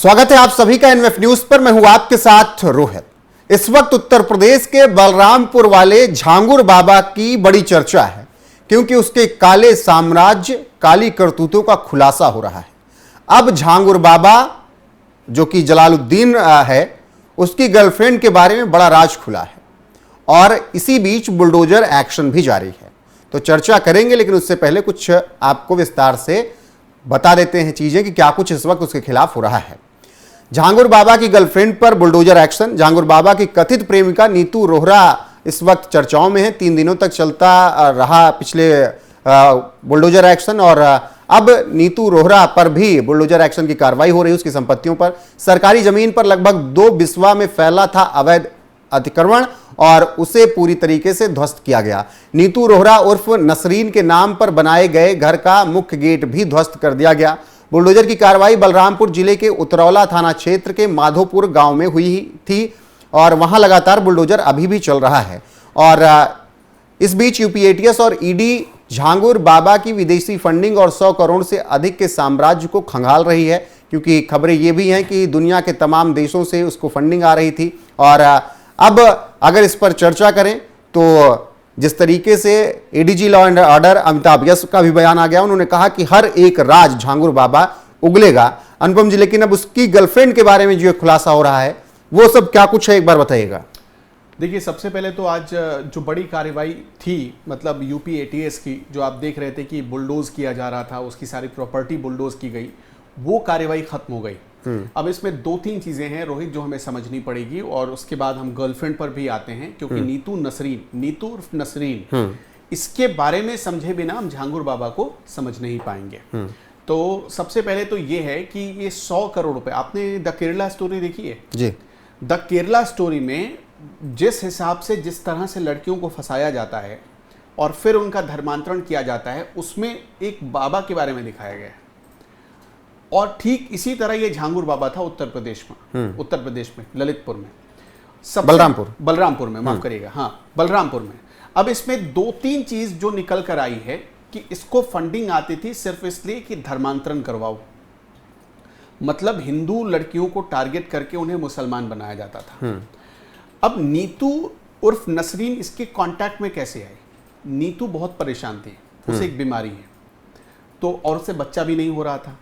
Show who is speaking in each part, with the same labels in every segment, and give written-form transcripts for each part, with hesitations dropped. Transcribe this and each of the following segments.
Speaker 1: स्वागत है आप सभी का एनएफ न्यूज पर। मैं हूं आपके साथ रोहित। इस वक्त उत्तर प्रदेश के बलरामपुर वाले झांगुर बाबा की बड़ी चर्चा है, क्योंकि उसके काले साम्राज्य, काली करतूतों का खुलासा हो रहा है। अब झांगुर बाबा जो कि जलालुद्दीन है, उसकी गर्लफ्रेंड के बारे में बड़ा राज खुला है और इसी बीच बुलडोजर एक्शन भी जारी है। तो चर्चा करेंगे, लेकिन उससे पहले कुछ आपको विस्तार से बता देते हैं चीजें कि क्या कुछ इस वक्त उसके खिलाफ हो रहा है। झांगुर बाबा की गर्लफ्रेंड पर बुलडोजर एक्शन। झांगुर बाबा की कथित प्रेमिका नीतू रोहरा इस वक्त चर्चाओं में है। 3 दिनों तक चलता रहा पिछले बुलडोजर एक्शन और अब नीतू रोहरा पर भी बुलडोजर एक्शन की कार्रवाई हो रही है। उसकी संपत्तियों पर, सरकारी जमीन पर लगभग 2 बिस्वा में फैला था अवैध अतिक्रमण और उसे पूरी तरीके से ध्वस्त किया गया। नीतू रोहरा उर्फ नसरीन के नाम पर बनाए गए घर का मुख्य गेट भी ध्वस्त कर दिया गया। बुलडोजर की कार्रवाई बलरामपुर जिले के उतरौला थाना क्षेत्र के माधोपुर गांव में हुई थी और वहां लगातार बुलडोजर अभी भी चल रहा है। और इस बीच यूपीएटीएस और ईडी झांगुर बाबा की विदेशी फंडिंग और 100 करोड़ से अधिक के साम्राज्य को खंगाल रही है, क्योंकि खबरें ये भी हैं कि दुनिया के तमाम देशों से उसको फंडिंग आ रही थी। और अब अगर इस पर चर्चा करें तो जिस तरीके से ADG law and order Amitabh Yash का भी बयान आ गया, उन्होंने कहा कि हर एक राज झांगुर बाबा उगलेगा। अनुपम जी, लेकिन अब उसकी गर्लफ्रेंड के बारे में जो खुलासा हो रहा है वो सब क्या कुछ है, एक बार बताइएगा।
Speaker 2: देखिए, सबसे पहले तो आज जो बड़ी कार्रवाई थी, मतलब यूपीएटीएस की, जो आप देख रहे थे कि बुलडोज किया जा रहा था, उसकी सारी प्रॉपर्टी बुलडोज की गई, वो कार्रवाई खत्म हो गई। अब इसमें 2-3 चीजें हैं रोहित जो हमें समझनी पड़ेगी और उसके बाद हम गर्लफ्रेंड पर भी आते हैं, क्योंकि नीतू उर्फ नसरीन, इसके बारे में समझे बिना हम झांगुर बाबा को समझ नहीं पाएंगे। तो सबसे पहले तो ये है कि ये 100 करोड़ रुपए, आपने द केरला स्टोरी देखी है
Speaker 1: जी?
Speaker 2: द केरला स्टोरी में जिस हिसाब से, जिस तरह से लड़कियों को फंसाया जाता है और फिर उनका धर्मांतरण किया जाता है, उसमें एक बाबा के बारे में दिखाया गया है। और ठीक इसी तरह ये झांगुर बाबा था उत्तर प्रदेश में ललितपुर में, बलरामपुर में, माफ करिएगा, हाँ बलरामपुर में। अब इसमें 2-3 चीज जो निकल कर आई है कि इसको फंडिंग आती थी सिर्फ इसलिए कि धर्मांतरण करवाओ, मतलब हिंदू लड़कियों को टारगेट करके उन्हें मुसलमान बनाया जाता था। अब नीतू उर्फ नसरीन इसके कांटेक्ट में कैसे आई? नीतू बहुत परेशान थी, उसे एक बीमारी है, तो और उससे बच्चा भी नहीं हो रहा था।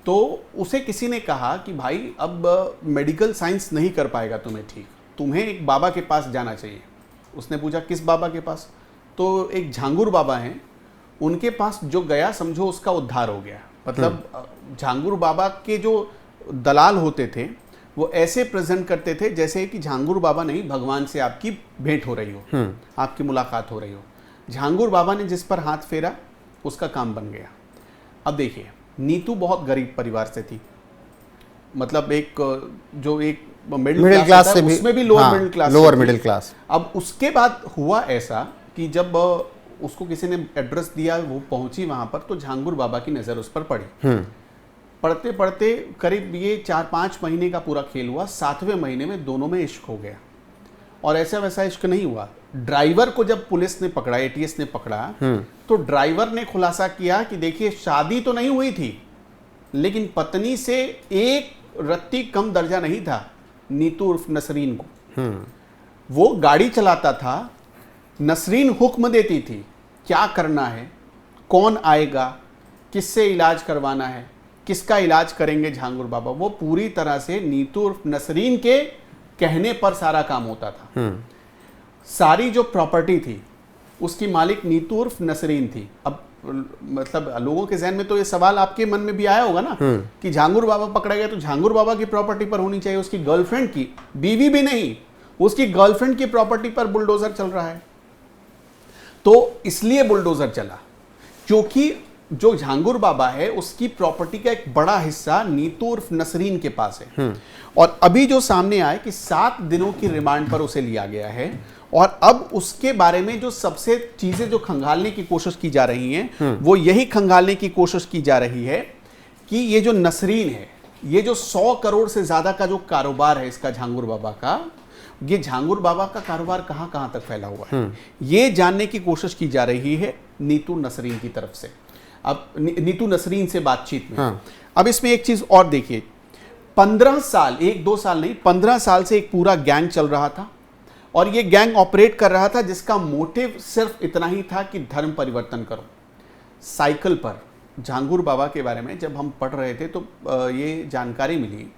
Speaker 2: तो उसे किसी ने कहा कि भाई अब मेडिकल साइंस नहीं कर पाएगा तुम्हें ठीक, तुम्हें एक बाबा के पास जाना चाहिए। उसने पूछा किस बाबा के पास? तो एक झांगुर बाबा हैं, उनके पास जो गया समझो उसका उद्धार हो गया। मतलब झांगुर बाबा के जो दलाल होते थे वो ऐसे प्रेजेंट करते थे जैसे कि झांगुर बाबा नहीं, भगवान से आपकी भेंट हो रही हो, आपकी मुलाकात हो रही हो। झांगुर बाबा ने जिस पर हाथ फेरा उसका काम बन गया। अब देखिए, नीतू बहुत गरीब परिवार से थी, मतलब एक मिडिल क्लास से भी, उसमें भी लोअर मिडिल क्लास। अब उसके बाद हुआ ऐसा कि जब उसको किसी ने एड्रेस दिया, वो पहुंची वहां पर, तो झांगुर बाबा की नजर उस पर पड़ी। पढ़ते पढ़ते करीब ये 4-5 महीने का पूरा खेल हुआ। 7वें महीने में दोनों में इश्क हो गया। और ऐसा वैसा इश्क नहीं हुआ। ड्राइवर को जब पुलिस ने पकड़ा, एटीएस ने पकड़ा, तो ड्राइवर ने खुलासा किया कि देखिए शादी तो नहीं हुई थी, लेकिन पत्नी से एक रत्ती कम दर्जा नहीं था नीतू उर्फ नसरीन को। वो गाड़ी चलाता था, नसरीन हुक्म देती थी क्या करना है, कौन आएगा, किससे इलाज करवाना है, किसका इलाज करेंगे झांगुर बाबा। वो पूरी तरह से नीतू उर्फ नसरीन के कहने पर सारा काम होता था। सारी जो प्रॉपर्टी थी उसकी मालिक नीतू उर्फ नसरीन थी। अब मतलब लोगों के जहन में तो ये सवाल आपके मन में भी आया होगा ना कि झांगुर बाबा पकड़ा गया तो झांगुर बाबा की प्रॉपर्टी पर होनी चाहिए, उसकी गर्लफ्रेंड की, बीवी भी नहीं, उसकी गर्लफ्रेंड की प्रॉपर्टी पर बुलडोजर चल रहा है। तो इसलिए बुलडोजर चला क्योंकि जो झांगुर बाबा है उसकी प्रॉपर्टी का एक बड़ा हिस्सा नीतू उर्फ नसरीन के पास है। और अभी जो सामने आए कि 7 दिनों की रिमांड पर उसे लिया गया है और अब उसके बारे में जो सबसे चीजें जो खंगालने की कोशिश की जा रही हैं, वो यही खंगालने की कोशिश की जा रही है कि ये जो नसरीन है, ये जो 100 करोड़ से ज्यादा का जो कारोबार है इसका झांगुर बाबा का, ये झांगुर बाबा का कारोबार कहां कहां तक फैला हुआ है, ये जानने की कोशिश की जा रही है नीतू नसरीन की तरफ से। अब नीतू नसरीन से बातचीत में अब इसमें एक चीज और देखिए, 15 साल, 1-2 साल नहीं, 15 साल से एक पूरा गैंग चल रहा था और ये गैंग ऑपरेट कर रहा था जिसका मोटिव सिर्फ इतना ही था कि धर्म परिवर्तन करो। साइकिल पर झांगुर बाबा के बारे में जब हम पढ़ रहे थे तो ये जानकारी मिली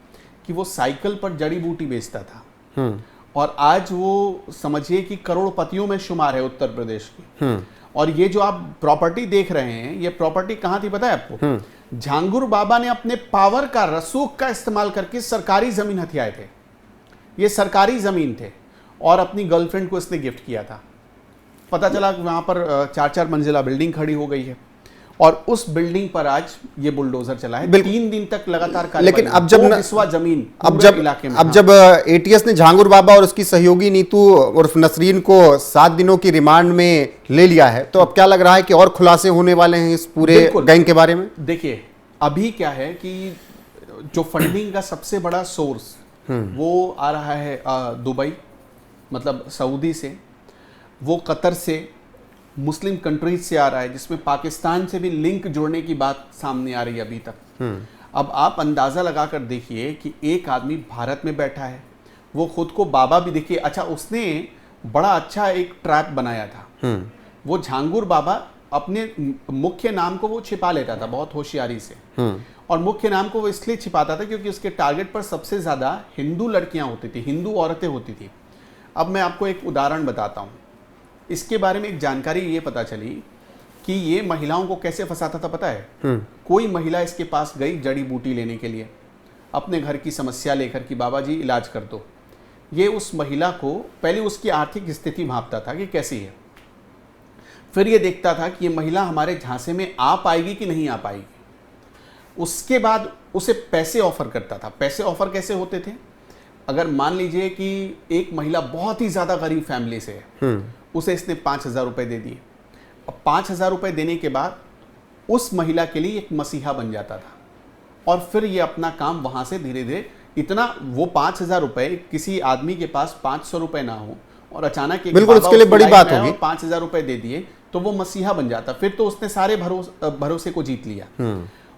Speaker 2: कि वो साइकिल पर जड़ी बूटी बेचता था और आज वो समझिए कि करोड़पतियों में शुमार है उत्तर प्रदेश की। और ये जो आप प्रॉपर्टी देख रहे हैं, ये प्रॉपर्टी कहाँ थी पता है आपको? झांगुर बाबा ने अपने पावर का, रसूख का इस्तेमाल करके सरकारी जमीन हथियाए थे। ये सरकारी जमीन थे और अपनी गर्लफ्रेंड को इसने गिफ्ट किया था। पता चला कि वहां पर 4-4 मंजिला बिल्डिंग खड़ी हो गई है और उस बिल्डिंग पर आज ये बुलडोजर चला है। 3 दिन तक लगातार कार्रवाई।
Speaker 1: लेकिन अब जब
Speaker 2: जमीन इलाके में,
Speaker 1: जब एटीएस ने झांगुर बाबा और उसकी सहयोगी नीतू उर्फ नसरीन को 7 दिनों की रिमांड में ले लिया है, तो अब क्या लग रहा है कि और खुलासे होने वाले हैं इस पूरे गैंग के बारे में?
Speaker 2: देखिए, अभी क्या है कि जो फंडिंग का सबसे बड़ा सोर्स वो आ रहा है दुबई, मतलब सऊदी से, वो कतर से, मुस्लिम कंट्रीज से आ रहा है, जिसमें पाकिस्तान से भी लिंक जोड़ने की बात सामने आ रही है अभी तक। अब आप अंदाजा लगाकर देखिए कि एक आदमी भारत में बैठा है, वो खुद को बाबा भी, देखिए अच्छा, उसने बड़ा अच्छा एक ट्रैप बनाया था। वो झांगुर बाबा अपने मुख्य नाम को वो छिपा लेता था बहुत होशियारी से, और मुख्य नाम को वो इसलिए छिपाता था क्योंकि उसके टारगेट पर सबसे ज्यादा हिंदू लड़कियां होती थी, हिंदू औरतें होती थी। अब मैं आपको एक उदाहरण बताता हूँ। इसके बारे में एक जानकारी ये पता चली कि ये महिलाओं को कैसे फंसाता था पता है? कोई महिला इसके पास गई जड़ी बूटी लेने के लिए, अपने घर की समस्या लेकर कि बाबा जी इलाज कर दो। ये उस महिला को पहले उसकी आर्थिक स्थिति भांपता था कि कैसी है, फिर ये देखता था कि ये महिला हमारे झांसे में आ पाएगी कि नहीं आ पाएगी। उसके बाद उसे पैसे ऑफर करता था। पैसे ऑफर कैसे होते थे? अगर मान लीजिए कि एक महिला बहुत ही ज्यादा गरीब फैमिली से है, उसे इसने 5,000 रुपए दे दिए। अब 5,000 रुपए देने के बाद उस महिला के लिए एक मसीहा बन जाता था और फिर ये अपना काम वहां से धीरे धीरे, इतना वो 5,000 रुपए किसी आदमी के पास 500 रुपए ना हो और अचानक
Speaker 1: बिल्कुल उसके लिए बड़ी बात होगी,
Speaker 2: 5,000 रुपए दे दिए तो वो मसीहा बन जाता। फिर तो उसने सारे भरोसे को जीत लिया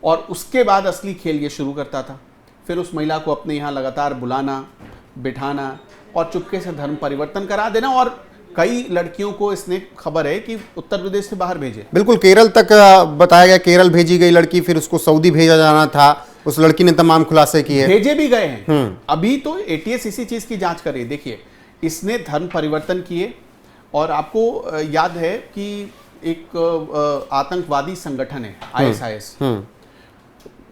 Speaker 2: और उसके बाद असली खेल ये शुरू करता था। फिर उस महिला को अपने यहाँ लगातार बुलाना, बिठाना और चुपके से धर्म परिवर्तन करा देना। और कई लड़कियों को इसने, खबर है कि उत्तर प्रदेश से बाहर भेजे,
Speaker 1: बिल्कुल केरल तक बताया गया, केरल भेजी गई लड़की, फिर उसको सऊदी भेजा जाना था। उस लड़की ने तमाम खुलासे किए,
Speaker 2: भेजे भी गए हैं। अभी तो एटीएस इसी चीज की जांच कर रही है। देखिए, इसने धर्म परिवर्तन किए और आपको याद है कि एक आतंकवादी संगठन है ISIS,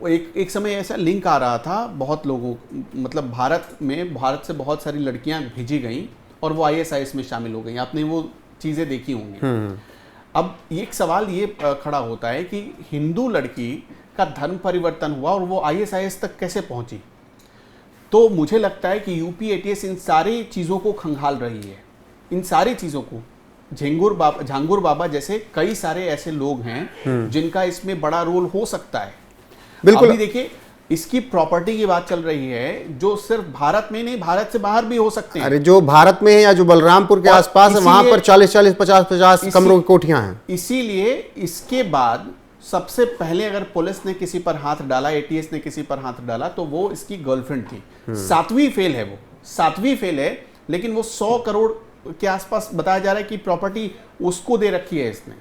Speaker 2: एक समय ऐसा लिंक आ रहा था बहुत लोगों, मतलब भारत से बहुत सारी लड़कियां भेजी गई और वो ISIS में शामिल हो गई। आपने वो चीजें देखी होंगी। अब एक सवाल ये खड़ा होता है कि हिंदू लड़की का धर्म परिवर्तन हुआ और वो ISIS तक कैसे पहुंची? तो मुझे लगता है कि यूपी एटीएस इन सारी चीजों को खंगाल रही है, इन सारी चीजों को। झांगुर बाबा जैसे कई सारे ऐसे लोग हैं जिनका इसमें बड़ा रोल हो सकता है।
Speaker 1: बिल्कुल।
Speaker 2: अभी देखिए, इसकी प्रॉपर्टी की बात चल रही है जो सिर्फ भारत में नहीं, भारत से बाहर भी हो सकते हैं।
Speaker 1: अरे जो भारत में है या जो बलरामपुर के आसपास है, वहां पर 40-40, 50-50 कमरों की कोठियां हैं।
Speaker 2: इसीलिए इसके बाद सबसे पहले अगर पुलिस ने किसी पर हाथ डाला, एटीएस ने किसी पर हाथ डाला, तो वो इसकी गर्लफ्रेंड थी। 7वीं फेल है, वो 7वीं फेल है, लेकिन वो 100 करोड़ के आसपास बताया जा रहा है कि प्रॉपर्टी उसको दे रखी है इसने।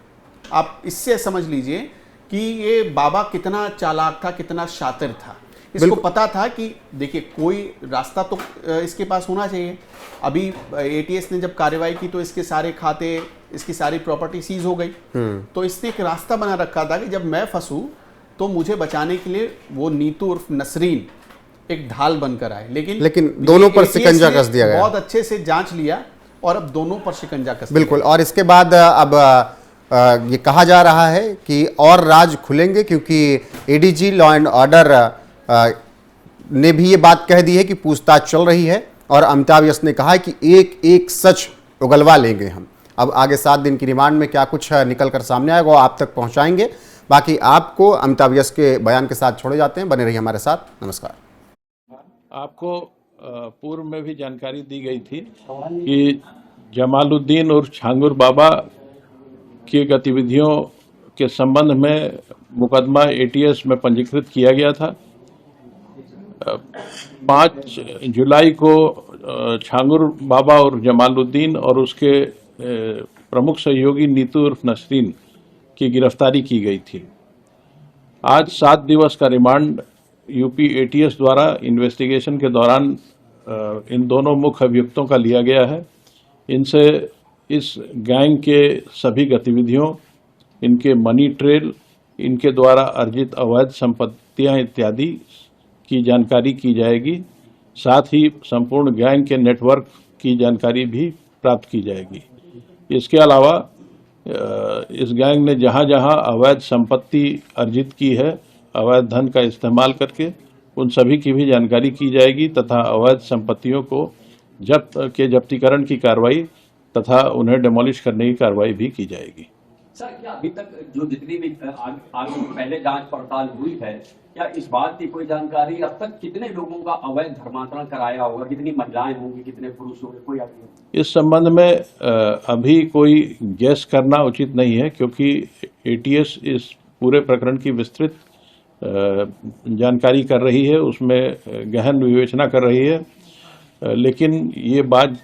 Speaker 2: आप इससे समझ लीजिए कि ये बाबा कितना चालाक था, कितना शातिर था। इसको पता था कि देखिए कोई रास्ता तो इसके पास होना चाहिए। अभी एटीएस ने जब कार्रवाई की तो इसके सारे खाते, इसकी सारी प्रॉपर्टी सीज हो गई। तो इसने एक रास्ता बना रखा था कि जब मैं फंसूं तो मुझे बचाने के लिए वो नीतू उर्फ नसरीन एक ढाल बनकर आए। लेकिन
Speaker 1: दोनों पर शिकंजा कस दिया गया।
Speaker 2: बहुत अच्छे से जांच लिया और अब दोनों पर शिकंजा कस।
Speaker 1: बिल्कुल। और इसके बाद अब ये कहा जा रहा है कि और राज खुलेंगे, क्योंकि एडीजी लॉ एंड ऑर्डर ने भी ये बात कह दी है कि पूछताछ चल रही है और अमिताभ यश ने कहा है कि एक एक सच उगलवा लेंगे हम। अब आगे 7 दिन की रिमांड में क्या कुछ निकल कर सामने आएगा वो आप तक पहुंचाएंगे। बाकी आपको अमिताभ यश के बयान के साथ छोड़े जाते हैं। बने रहिए हमारे साथ। नमस्कार।
Speaker 3: आपको पूर्व में भी जानकारी दी गई थी कि जमालुद्दीन और झांगुर बाबा की गतिविधियों के संबंध में मुकदमा एटीएस में पंजीकृत किया गया था। 5 जुलाई को छांगुर बाबा और जमालुद्दीन और उसके प्रमुख सहयोगी नीतू उर्फ नसरीन की गिरफ्तारी की गई थी। आज 7 दिवस का रिमांड यूपी एटीएस द्वारा इन्वेस्टिगेशन के दौरान इन दोनों मुख्य अभियुक्तों का लिया गया है। इनसे इस गैंग के सभी गतिविधियों, इनके मनी ट्रेल, इनके द्वारा अर्जित अवैध संपत्तियां इत्यादि की जानकारी की जाएगी। साथ ही संपूर्ण गैंग के नेटवर्क की जानकारी भी प्राप्त की जाएगी। इसके अलावा इस गैंग ने जहां जहां अवैध संपत्ति अर्जित की है, अवैध धन का इस्तेमाल करके, उन सभी की भी जानकारी की जाएगी तथा अवैध संपत्तियों को जब्तीकरण की कार्रवाई तथा उन्हें डेमोलिश करने की कार्रवाई भी की जाएगी।
Speaker 4: सर, क्या अभी तक जो जितनी भी आगे पहले जांच पड़ताल हुई है, क्या इस बात की कोई जानकारी अब तक कितने लोगों का अवैध धर्मांतरण कराया होगा, कितनी महिलाएं होंगी, कितने पुरुष होंगे, कोई आइडिया?
Speaker 3: इस संबंध में अभी कोई गैस करना उचित नहीं है, क्योंकि एटीएस इस पूरे प्रकरण की विस्तृत जानकारी कर रही है, उसमें गहन विवेचना कर रही है। लेकिन ये बात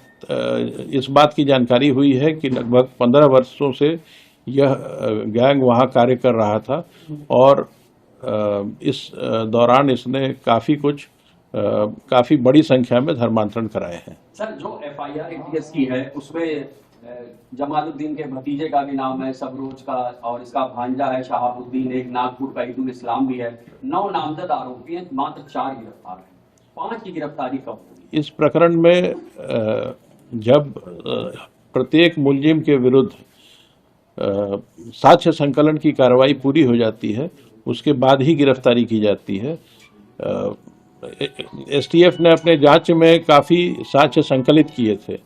Speaker 3: इस बात की जानकारी हुई है कि लगभग 15 वर्षों से यह गैंग वहाँ कार्य कर रहा था और इस दौरान इसने काफ़ी बड़ी संख्या में धर्मांतरण कराए हैं।
Speaker 4: सर, जो एफआईआर एटीएस की है उसमें जमालुद्दीन के भतीजे का भी नाम है, सबरोज का, और इसका भांजा है शहाबुद्दीन, एक नागपुर का ईदुल इस्लाम भी है। 9 नामजद आरोपी हैं, मात्र 4 गिरफ्तार हैं। 5 की गिरफ्तारी कब होगी?
Speaker 3: इस प्रकरण में जब प्रत्येक मुलजिम के विरुद्ध साक्ष्य संकलन की कार्रवाई पूरी हो जाती है, उसके बाद ही गिरफ्तारी की जाती है। एसटीएफ ने अपने जांच में काफ़ी साक्ष्य संकलित किए थे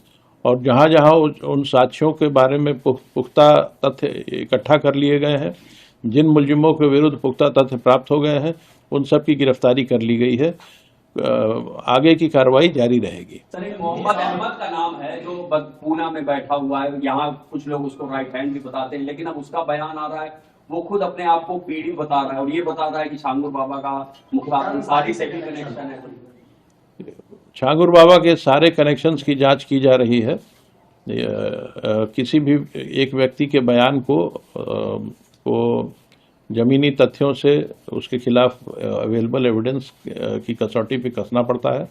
Speaker 3: और जहां जहां उन साक्ष्यों के बारे में पुख्ता तथ्य इकट्ठा कर लिए गए हैं, जिन मुलजिमों के विरुद्ध पुख्ता तथ्य प्राप्त हो गए हैं, उन सब की गिरफ्तारी कर ली गई है। आगे की कार्रवाई जारी रहेगी।
Speaker 4: सर, एक मोहम्मद अहमद का नाम है जो पूना में बैठा हुआ है, यहाँ कुछ लोग उसको राइट हैंड भी बताते हैं, लेकिन अब उसका बयान आ रहा है, वो खुद अपने आप को पीढ़ी बता रहा है और ये बता रहा है कि छांगुर बाबा का मुख्तार अंसारी से भी कनेक्शन है।
Speaker 3: छांगुर बाबा के सारे कनेक्शंस की जांच की जा रही है। किसी भी एक व्यक्ति के बयान को ज़मीनी तथ्यों से उसके खिलाफ अवेलेबल एविडेंस की कसौटी पे कसना पड़ता है।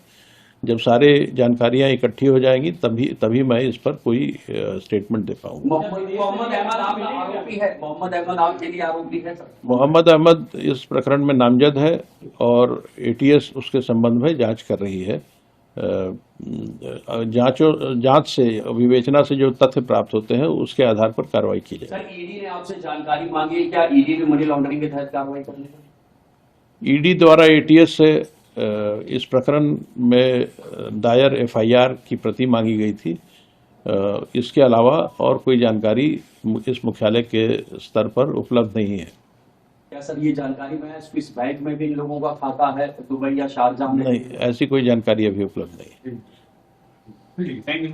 Speaker 3: जब सारे जानकारियां इकट्ठी हो जाएंगी तभी मैं इस पर कोई स्टेटमेंट दे पाऊंगा।
Speaker 4: मोहम्मद अहमद आपका आरोपी है? मोहम्मद अहमद आपके लिए आरोपी है सर?
Speaker 3: मोहम्मद अहमद इस प्रकरण में नामजद है और एटीएस उसके संबंध में जांच कर रही है। जांच से, विवेचना से जो तथ्य प्राप्त होते हैं उसके आधार पर कार्रवाई की जाए।
Speaker 4: सर, ईडी ने आपसे जानकारी मांगी है, क्या ईडी ने मनी लॉन्ड्रिंग के तहत कार्रवाई करनी है?
Speaker 3: ईडी द्वारा एटीएस से इस प्रकरण में दायर एफआईआर की प्रति मांगी गई थी। इसके अलावा और कोई जानकारी इस मुख्यालय के स्तर पर उपलब्ध नहीं है।
Speaker 4: क्या सर ये जानकारी में स्विस बैंक में भी इन लोगों का खाता है, दुबई या शारजाह में?
Speaker 3: नहीं, ऐसी कोई जानकारी अभी उपलब्ध नहीं है।
Speaker 4: Thank you.